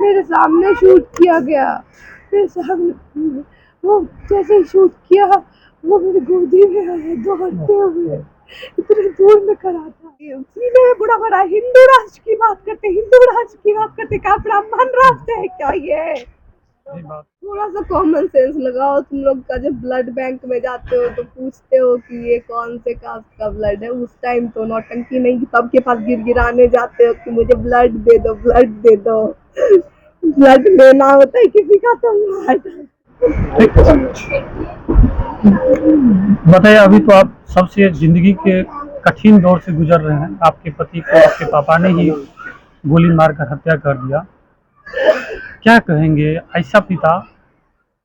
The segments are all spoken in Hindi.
मेरे सामने शूट किया गया। मेरे सामने वो जैसे ही शूट किया, वो मेरी गोदी में आया दौड़ते हुए। इतने दूर में खड़ा था। सीधे बड़ा बड़ा हिंदू राष्ट्र की बात करते, हिंदू राष्ट्र की बात करते, क्या ब्राह्मण राष्ट्र है क्या ये? थोड़ा सा कॉमन सेंस लगाओ। तुम लोग का जब ब्लड बैंक में जाते हो तो पूछते हो कि ये कौन से कास्ट का ब्लड है। उस टाइम तो नौटंकी नहीं, सबके पास गिराने जाते हो कि मुझे ब्लड दे दो, ब्लड दे दो। ब्लड लेना होता है किसी का तो मार बताइए, अभी तो आप सबसे जिंदगी के कठिन दौर से गुजर रहे हैं। आपके पति को आपके पापा ने ही गोली मारकर हत्या कर दिया। क्या कहेंगे, ऐसा पिता,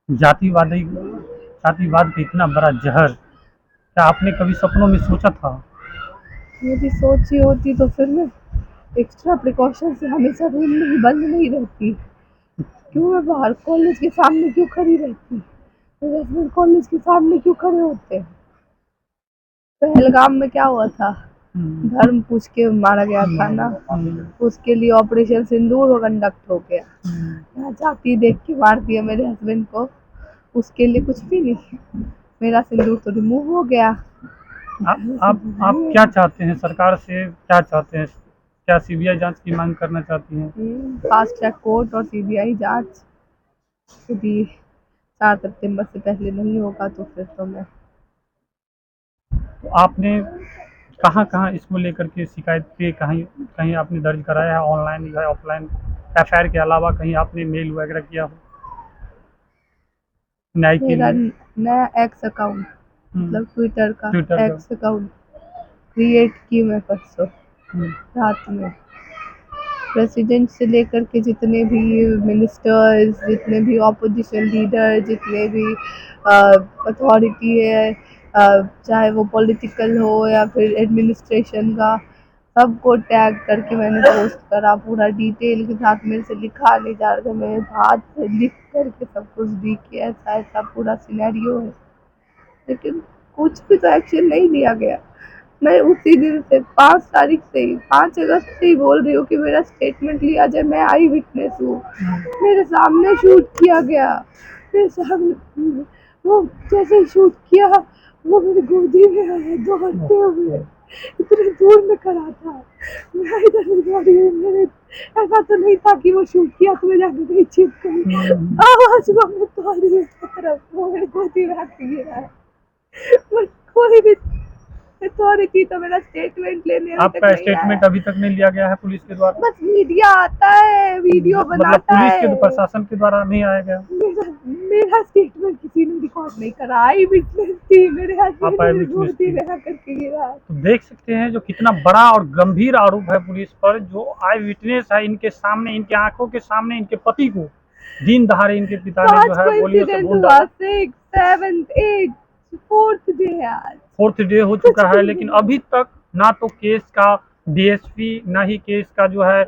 जातिवादी जातिवाद का इतना बड़ा जहर, क्या आपने कभी सपनों में सोचा था? यदि सोची होती तो फिर मैं एक्स्ट्रा प्रिकॉशन से हमेशा रूम में ही बंद नहीं रहती। क्यों मैं बाहर कॉलेज के सामने क्यों खड़ी रहती? मेरे हस्बैंड कॉलेज के सामने क्यों खड़े होते? पहलगाम में क्या हुआ था? धर्म पूछ के मारा गया था ना। उसके लिए ऑपरेशन सिंदूर कंडक्ट हो गया। यहाँ जाति देख के मार दिया मेरे हस्बैंड को। उसके लिए कुछ भी नहीं, मेरा सिंदूर तो रिमूव हो गया। आप क्या चाहते हैं सरकार से? क्या चाहते हैं? क्या सीबीआई जांच की मांग करना चाहती हैं? फास्ट ट्रैक कोर्ट और सीबीआई जांच। यदि 4 सितंबर से पहले नहीं होगा तो फिर तो मैं तो आपने कहाँ कहाँ इसको लेकर के शिकायत की? कहीं कहीं आपने दर्ज कराया है, ऑनलाइन या ऑफलाइन? एफआईआर के अलावा कहीं आपने मेल वगैरह किया हो न्याय के मेरा लिए? नया एक्स अकाउंट, मतलब ट्विटर का ट्विटर का। एक्स अकाउंट क्रिएट की मैं परसों रात में। प्रेसिडेंट से लेकर के जितने भी मिनिस्टर्स, जितने भी ऑपोजिशन लीडर, जितने भी अथॉरिटी है, चाहे वो पॉलिटिकल हो या फिर एडमिनिस्ट्रेशन का, सबको टैग करके मैंने पोस्ट करा पूरा डिटेल के साथ। मेरे से लिखा नहीं जा रहा था, मेरे हाथ से लिख करके सब कुछ दी कि ऐसा ऐसा पूरा सिनेरियो है, लेकिन कुछ भी तो एक्शन नहीं लिया गया। मैं उसी दिन से 5 तारीख से ही, 5 अगस्त से ही बोल रही हूँ कि मेरा स्टेटमेंट लिया जाए, मैं आई विटनेस हूँ। मेरे सामने शूट किया गया। मेरे सामने वो जैसे ही शूट किया, वो मेरी गोदी में आया दौड़ते हुए। इतने दूर में खड़ा था। मैं इधर से दौड़ी हुई, मेरे ऐसा तो नहीं था कि वो शूट किया तो मैं जाके कहीं छिप गई। आवाज हुआ मैं दौड़ी हुई तरफ, वो मेरी गोदी में आके गिरा है। बट कोई भी अथॉरिटी तो मेरा स्टेटमेंट लेने अभी तक आपका नहीं आया। स्टेटमेंट अभी तक नहीं लिया गया है पुलिस के द्वारा? बस मीडिया आता है, वीडियो मतलब बनाता पुलिस के है। प्रशासन के द्वारा नहीं आया गया? मेरा स्टेटमेंट किसी ने रिकॉर्ड नहीं करा। आई विटनेस थी, मेरे हस्बैंड आप आई मेरे विटनेस गोदी थी? में आकर के गिरा। तो देख सकते हैं जो कितना बड़ा और गंभीर आरोप है पुलिस पर। जो आई विटनेस है, इनके सामने, इनके आंखों के सामने इनके पति को दिन दहाड़े इनके पिता ने जो 5 है को गोलियों से इंसिडेंट भून हुआ, डाला। 6, 7, 8, 4th डे है आज। 4th डे हो कुछ चुका है, भी लेकिन नहीं। अभी तक ना तो केस का डीएसपी, ना ही केस का जो है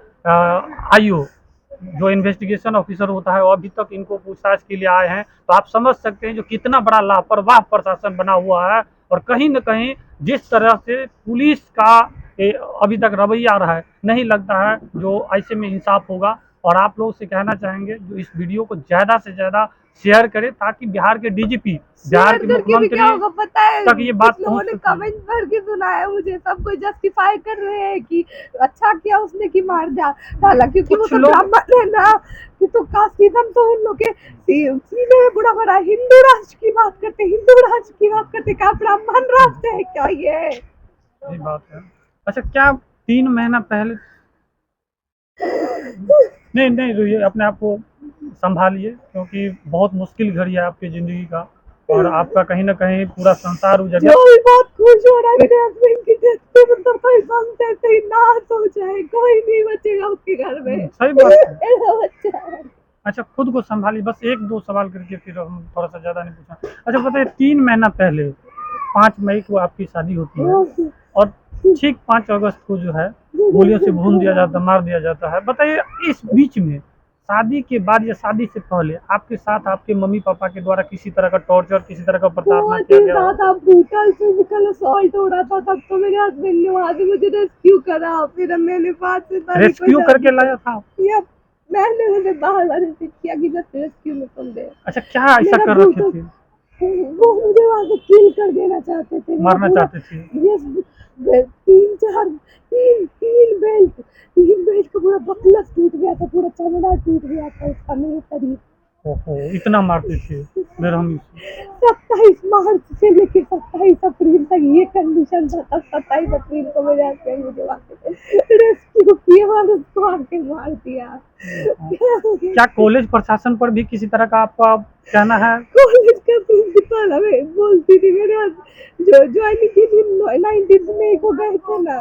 आईओ, जो इन्वेस्टिगेशन ऑफिसर होता है, वो अभी तक इनको पूछताछ के लिए आए हैं। तो आप समझ सकते हैं जो कितना बड़ा लापरवाह प्रशासन बना हुआ है। और कहीं न कहीं जिस तरह से पुलिस का अभी तक रवैया रहा है, नहीं लगता है जो ऐसे में इंसाफ होगा। और आप लोगों से कहना चाहेंगे जो इस वीडियो को ज़्यादा से ज़्यादा शेयर करें, ताकि बिहार के डीजीपी, बिहार शेयर के करके भी क्या मुख्यमंत्री होगा पता है? तक ये बात कुछ लोगों पहुंच ने सके। कमेंट भर के सुनाया मुझे, सब कोई जस्टिफाई कर रहे हैं कि अच्छा किया उसने कि मार डाला, क्योंकि वो कुछ सब लोग ब्राह्मण है ना। कि तो कास्टिज्म तो उन लोग के सीने में बुरा भरा। हिंदू राष्ट्र की बात करते, हिंदू राष्ट्र की बात करते, क्या ब्राह्मण राष्ट्र है क्या ये? सही बात है। अच्छा, क्या 3 महीना पहले, नहीं नहीं रोइए, अपने आप को संभालिए, क्योंकि बहुत मुश्किल घड़ी है आपकी ज़िंदगी का। और आपका कहीं ना कहीं पूरा संसार उजड़ गया। जो भी बहुत खुश हो रहा है मेरे हस्बैंड की डेथ पे, मतलब कोई संत ऐसे ही नाश हो जाए, कोई नहीं बचेगा उसके घर में। सही बात है। मेरा बच्चा है। अच्छा, खुद को संभालिए, बस 1-2 सवाल करके फिर हम थोड़ा सा ज़्यादा नहीं पूछा। अच्छा बताइए, 3 महीना पहले 5 मई को आपकी शादी होती है, और ठीक 5 अगस्त को जो है गोलियों से भून दिया जाता, मार दिया जाता है। बताइए, इस बीच में शादी के बाद या शादी से पहले आपके साथ आपके मम्मी पापा के द्वारा किसी तरह का टॉर्चर, किसी तरह का प्रताड़ना बहुत किया ही गया हो? ज्यादा ब्रूटल फिजिकल असॉल्ट हो रहा था। तब तो मेरे हस्बैंड ने वहां से मुझे रेस्क्यू करा। फिर मैंने 5 तारीख को रेस्क्यू करके लाया था? यप, मैंने उन्हें बार-बार रिपीट किया कि just rescue me from there. अच्छा, क्या ऐसा मेरा कर भूत रखे थे? वो मुझे वहाँ से किल कर देना चाहते थे। मेरा मारना पूरा चाहते थे? यस 3 बेल्ट का पूरा बकलस टूट गया था, पूरा चमड़ा टूट गया था उसका, मेरे शरीर। ओहो! इतना मारते थे बेरहमी से। 27 मार्च से लेके 27 अप्रैल तक ये कंडीशन था। तब 27 अप्रैल को मेरे हस्बैंड मुझे वहाँ से रेस्क्यू किया और उसको आके मार दिया। क्या कॉलेज प्रशासन पर भी किसी तरह का आपका कहना है? कॉलेज का प्रिंसिपल हमें बोलती थी, मेरे जो ज्वाइनिंग के दिन 19 मई को गए थे ना,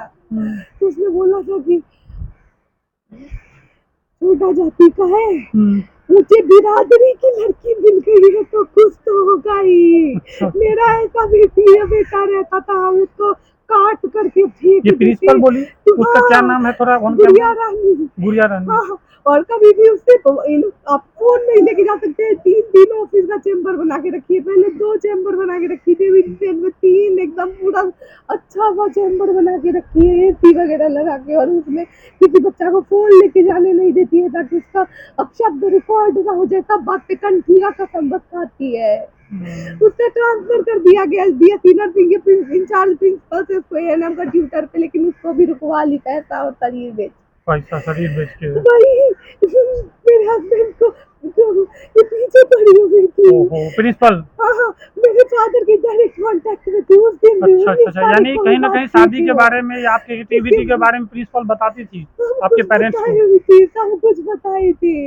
तो उसने बोला था कि छोटा जाति का है, मुझे बिरादरी की लड़की मिल गई है तो कुछ तो होगा ही। अच्छा। मेरा ऐसा बेटा रहता था, हम उसको काट करके फेंक ये प्रिंसिपल देते। बोली, उसका क्या नाम है थोड़ा ऑन गुड़िया कैमरा? रानी। गुड़िया रानी। हाँ, और कभी भी उससे आप फोन नहीं लेके जा सकते हैं। 3 ऑफिस का चेम्बर बना के रखिए, पहले 2 चेम्बर बना के रखी थी, में 3 एकदम पूरा अच्छा सा चेम्बर बना के रखी है, एसी वगैरह लगा के, और उसमें किसी बच्चा को फोन लेके जाने नहीं देती है ताकि उसका अपशब्द रिकॉर्ड ना हो जाए। सब बात पे कंठी का कसम बस खाती है। उससे ट्रांसफर कर दिया गया बीएससी नर्सिंग के इंचार्ज प्रिंसिपल से उसको एएनएम का ट्यूटर पे, लेकिन उसको भी रुकवा ली पैसा और शरीर बेच। पैसा शरीर बेच के। वही मेरे हस्बैंड को ये पीछे पड़ी हुई थी। ओहो, प्रिंसिपल। हाँ, मेरे फादर के डायरेक्ट कांटेक्ट में थी उस दिन भी। अच्छा, यानी कहीं ना कहीं शादी के बारे में या आपकी एक्टिविटी के बारे में प्रिंसिपल बताती थी आपके पेरेंट्स को? बताई हुई थी, सब कुछ बताई थी।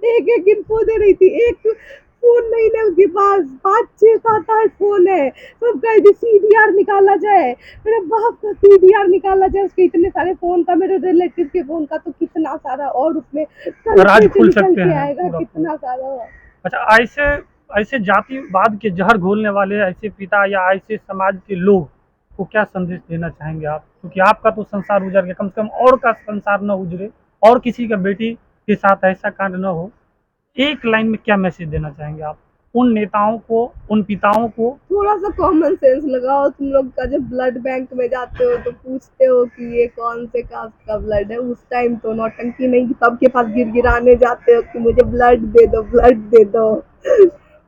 एक इन्फो दे रही थी। एक फोन नहीं है उसके पास, 5, 6, 7, 8 फोन है। सब कह रही सीडीआर निकाला जाए, मेरे बाप का सीडीआर निकाला जाए। उसके इतने सारे फोन का, मेरे रिलेटिव के फोन का तो कितना सारा, और उसमें राज खुल सकते हैं आएगा पूरा। कितना सारा। अच्छा, ऐसे ऐसे जातिवाद के जहर घोलने वाले ऐसे पिता या ऐसे समाज के लोग को क्या संदेश देना चाहेंगे आप? क्योंकि आपका तो संसार उजड़ गया, कम से कम और का संसार न उजड़े, और किसी का बेटी के साथ ऐसा कांड न हो। एक लाइन में क्या मैसेज देना चाहेंगे आप उन नेताओं को, उन पिताओं को? थोड़ा सा कॉमन सेंस लगाओ। तुम लोग का जब ब्लड बैंक में जाते हो तो पूछते हो कि ये कौन से कास्ट का ब्लड है। उस टाइम तो नौटंकी नहीं, सबके पास गिड़गिड़ाने जाते हो कि मुझे ब्लड दे दो, ब्लड दे दो।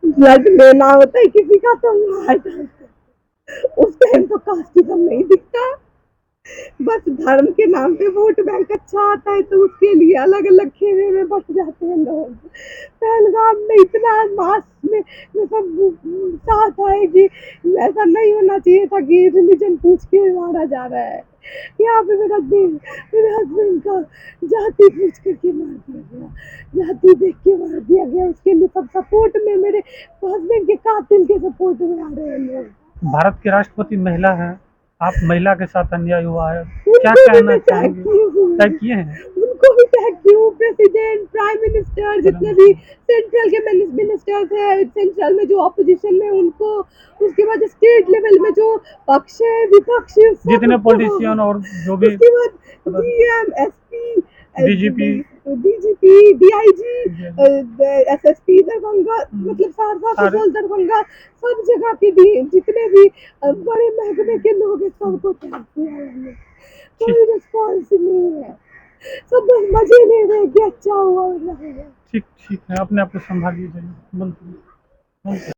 ब्लड लेना होता है किसी का तो मार डालते हो। उस टाइम तो कास्टिज्म नहीं दिखता, बस धर्म के नाम पे वोट बैंक अच्छा आता है तो उसके लिए अलग अलग खेमे में बट जाते हैं लोग। पहलगाम में इतना मास में सब साथ आए कि ऐसा नहीं होना चाहिए था कि रिलीजन पूछ के मारा जा रहा है। यहाँ पे मेरे हस्बैंड का जाति पूछ करके मार दिया गया, जाति देख के मार दिया गया। उसके लिए सब सपोर्ट में, मेरे हस्बैंड के कातिल के सपोर्ट में आ रहे हैं लोग। भारत के राष्ट्रपति महिला है, आप महिला के साथ अन्याय हुआ है, क्या उनको भी कहना मैं टैग चाहेंगे? की हूँ, तय किए हैं? उनको भी टैग की हूँ। प्रेसिडेंट, प्राइम मिनिस्टर, जितने भी सेंट्रल के मिनिस्टर्स है, सेंट्रल में जो ऑपोजिशन में उनको, उसके बाद स्टेट लेवल में जो पक्ष है विपक्ष है, जितने पॉलिटिशियन और जो भी, उसके बाद DM, SP, DGP, DGP, DIG, SSP Darbhanga, मतलब सहरसा, दरभंगा, सब जगह के जितने भी बड़े महकमे के लोग हैं सबको टैग किया है। कोई रिस्पॉन्स नहीं है, सब बस मजे ले रहे कि अच्छा हुआ। ठीक है, अपने आप को संभालिए, जाइए, बंद करिए।